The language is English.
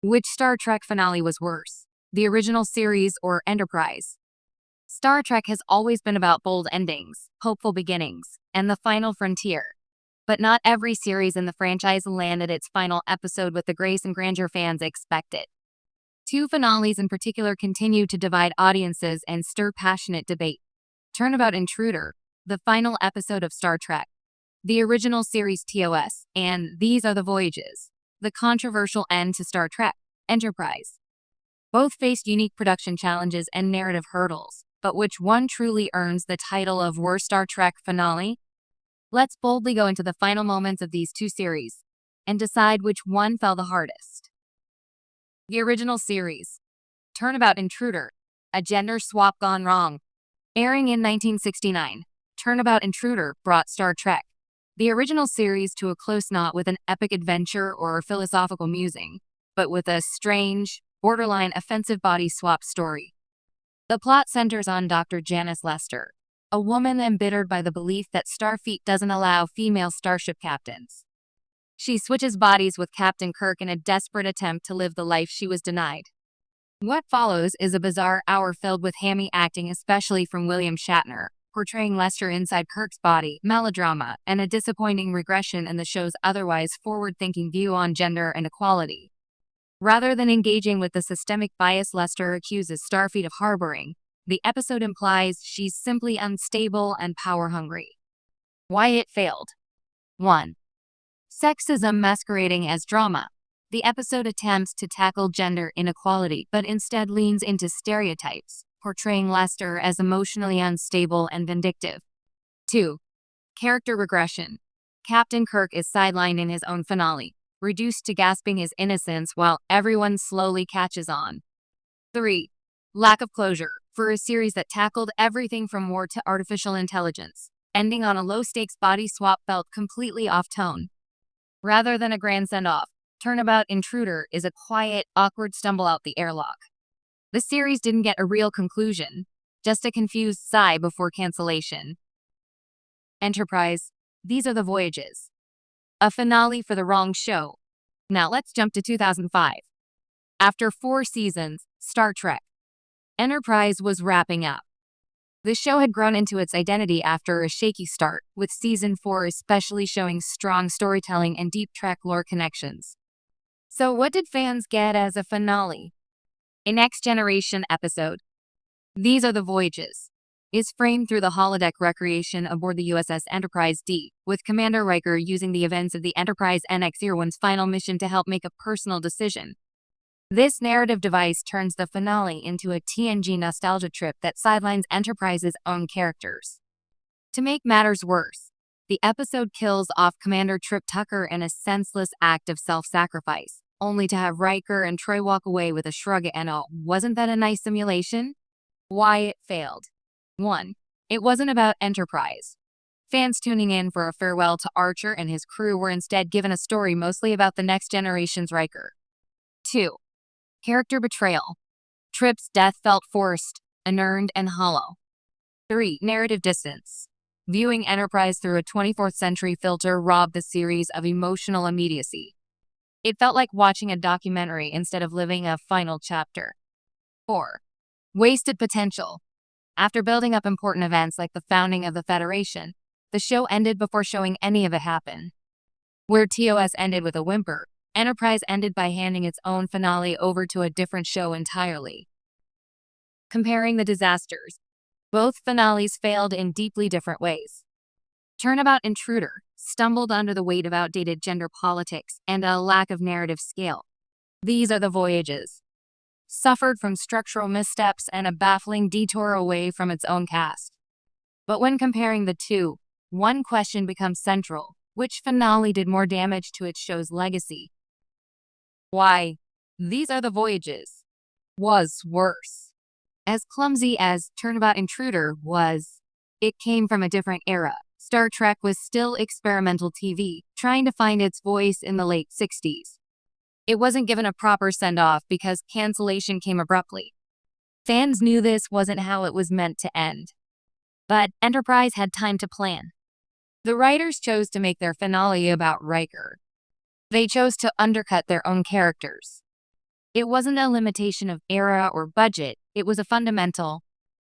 Which Star Trek finale was worse, the original series or Enterprise? Star Trek has always been about bold endings, hopeful beginnings, and the final frontier. But not every series in the franchise landed its final episode with the grace and grandeur fans expected. Two finales in particular continue to divide audiences and stir passionate debate. Turnabout Intruder, the final episode of Star Trek, the original series TOS, and These Are the Voyages, the controversial end to Star Trek, Enterprise. Both faced unique production challenges and narrative hurdles, but which one truly earns the title of Worst Star Trek Finale? Let's boldly go into the final moments of these two series and decide which one fell the hardest. The original series, Turnabout Intruder, a gender swap gone wrong. Airing in 1969, Turnabout Intruder brought Star Trek, the original series, to a close knot with an epic adventure or philosophical musing, but with a strange, borderline offensive body swap story. The plot centers on Dr. Janice Lester, a woman embittered by the belief that Starfleet doesn't allow female starship captains. She switches bodies with Captain Kirk in a desperate attempt to live the life she was denied. What follows is a bizarre hour filled with hammy acting, especially from William Shatner, portraying Lester inside Kirk's body, melodrama, and a disappointing regression in the show's otherwise forward-thinking view on gender and equality. Rather than engaging with the systemic bias Lester accuses Starfleet of harboring, the episode implies she's simply unstable and power-hungry. Why it failed. 1. Sexism masquerading as drama. The episode attempts to tackle gender inequality but instead leans into stereotypes, portraying Lester as emotionally unstable and vindictive. 2. Character regression. Captain Kirk is sidelined in his own finale, reduced to gasping his innocence while everyone slowly catches on. 3. Lack of closure. For a series that tackled everything from war to artificial intelligence, ending on a low-stakes body swap felt completely off-tone. Rather than a grand send-off, Turnabout Intruder is a quiet, awkward stumble out the airlock. The series didn't get a real conclusion, just a confused sigh before cancellation. Enterprise, These Are the Voyages. A finale for the wrong show. Now let's jump to 2005. After 4 seasons, Star Trek, Enterprise was wrapping up. The show had grown into its identity after a shaky start, with Season 4 especially showing strong storytelling and deep Trek lore connections. So what did fans get as a finale? A next-generation episode, These Are the Voyages, is framed through the holodeck recreation aboard the USS Enterprise D, with Commander Riker using the events of the Enterprise NX-01's final mission to help make a personal decision. This narrative device turns the finale into a TNG nostalgia trip that sidelines Enterprise's own characters. To make matters worse, the episode kills off Commander Trip Tucker in a senseless act of self-sacrifice, only to have Riker and Troy walk away with a shrug and a "wasn't that a nice simulation?" Why it failed. 1. It wasn't about Enterprise. Fans tuning in for a farewell to Archer and his crew were instead given a story mostly about the next generation's Riker. 2. Character betrayal. Trip's death felt forced, unearned, and hollow. 3. Narrative distance. Viewing Enterprise through a 24th century filter robbed the series of emotional immediacy. It felt like watching a documentary instead of living a final chapter. 4. Wasted potential. After building up important events like the founding of the Federation, the show ended before showing any of it happen. Where TOS ended with a whimper, Enterprise ended by handing its own finale over to a different show entirely. Comparing the disasters, both finales failed in deeply different ways. Turnabout Intruder stumbled under the weight of outdated gender politics and a lack of narrative scale. These Are the Voyages suffered from structural missteps and a baffling detour away from its own cast. But when comparing the two, one question becomes central: which finale did more damage to its show's legacy? Why These Are the Voyages was worse. As clumsy as Turnabout Intruder was, it came from a different era. Star Trek was still experimental TV, trying to find its voice in the late 60s. It wasn't given a proper send-off because cancellation came abruptly. Fans knew this wasn't how it was meant to end. But Enterprise had time to plan. The writers chose to make their finale about Riker. They chose to undercut their own characters. It wasn't a limitation of era or budget, it was a fundamental,